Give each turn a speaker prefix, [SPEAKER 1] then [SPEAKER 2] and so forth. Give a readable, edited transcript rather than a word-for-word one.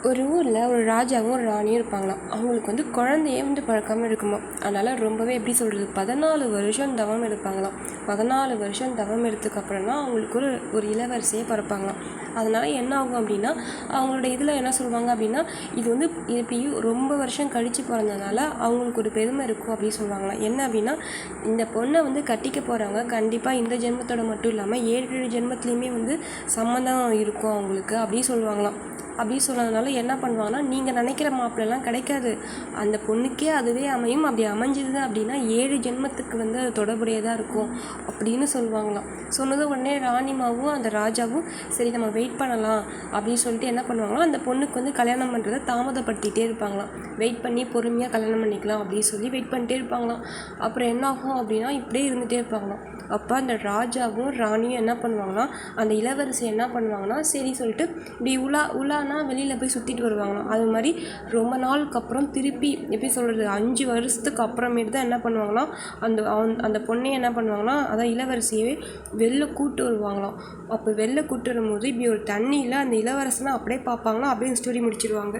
[SPEAKER 1] ஒரு ஊரில் ஒரு ராஜாவும் ஒரு ராணியும் இருப்பாங்களாம். அவங்களுக்கு குழந்தையே பிறக்காமல் இருக்குமா. அதனால் ரொம்பவே எப்படி சொல்கிறது, 14 வருஷம் தவம் எடுப்பாங்களாம். 14 வருஷம் தவம் எடுத்ததுக்கப்புறம் தான் அவங்களுக்கு ஒரு இளவரசியே பிறப்பாங்களாம். அதனால் என்ன ஆகும் அப்படின்னா, அவங்களோட இதில் என்ன சொல்லுவாங்க அப்படின்னா, இது இப்படி ரொம்ப வருஷம் கழித்து பிறந்ததுனால அவங்களுக்கு ஒரு பெருமை இருக்கும் அப்படின்னு சொல்லுவாங்களாம். என்ன அப்படின்னா, இந்த பொண்ணை கட்டிக்க போகிறவங்க கண்டிப்பாக இந்த ஜென்மத்தோட மட்டும் இல்லாமல் 7 ஜென்மத்துலேயுமே சம்மந்தம் இருக்கும் அவங்களுக்கு அப்படின்னு சொல்லுவாங்களாம். அப்படி சொன்னதுனால என்ன பண்ணுவாங்கன்னா, நீங்கள் நினைக்கிற மாப்பிள்ளலாம் கிடைக்காது, அந்த பொண்ணுக்கே அதுவே அமையும். அப்படி அமைஞ்சிது அப்படின்னா 7 ஜென்மத்துக்கு அது தொடர்புடையதாக இருக்கும் அப்படின்னு சொல்லுவாங்களாம். சொன்னது உடனே ராணிமாவும் அந்த ராஜாவும் சரி நம்ம வெயிட் பண்ணலாம் அப்படின்னு சொல்லிட்டு என்ன பண்ணுவாங்களாம், அந்த பொண்ணுக்கு கல்யாணம் பண்ணுறதை தாமதப்படுத்திகிட்டே இருப்பாங்களாம். வெயிட் பண்ணி பொறுமையாக கல்யாணம் பண்ணிக்கலாம் அப்படின்னு சொல்லி வெயிட் பண்ணிட்டே இருப்பாங்களாம். அப்புறம் என்ன ஆகும் அப்படின்னா, இப்படியே இருந்துகிட்டே இருப்பாங்களாம். அப்போ அந்த ராஜாவும் ராணியும் என்ன பண்ணுவாங்கன்னா, அந்த இளவரசி என்ன பண்ணுவாங்கன்னா, சரி சொல்லிட்டு இப்படி உலானா வெளியில் போய் சுற்றிட்டு வருவாங்களாம். அது மாதிரி ரொம்ப நாளுக்கு அப்புறம் திருப்பி எப்படி சொல்கிறது, 5 வருஷத்துக்கு அப்புறமேட்டு தான் என்ன பண்ணுவாங்கன்னா, அந்த பொண்ணையை என்ன பண்ணுவாங்கன்னா, அதான் இளவரசியவே வெளில கூப்பிட்டு வருவாங்களாம். அப்போ வெளில கூப்பிட்டு வரும்போது இப்படி ஒரு தண்ணியில் அந்த இளவரசனை அப்படியே பார்ப்பாங்களாம். அப்படியே ஸ்டோரி முடிச்சிடுவாங்க.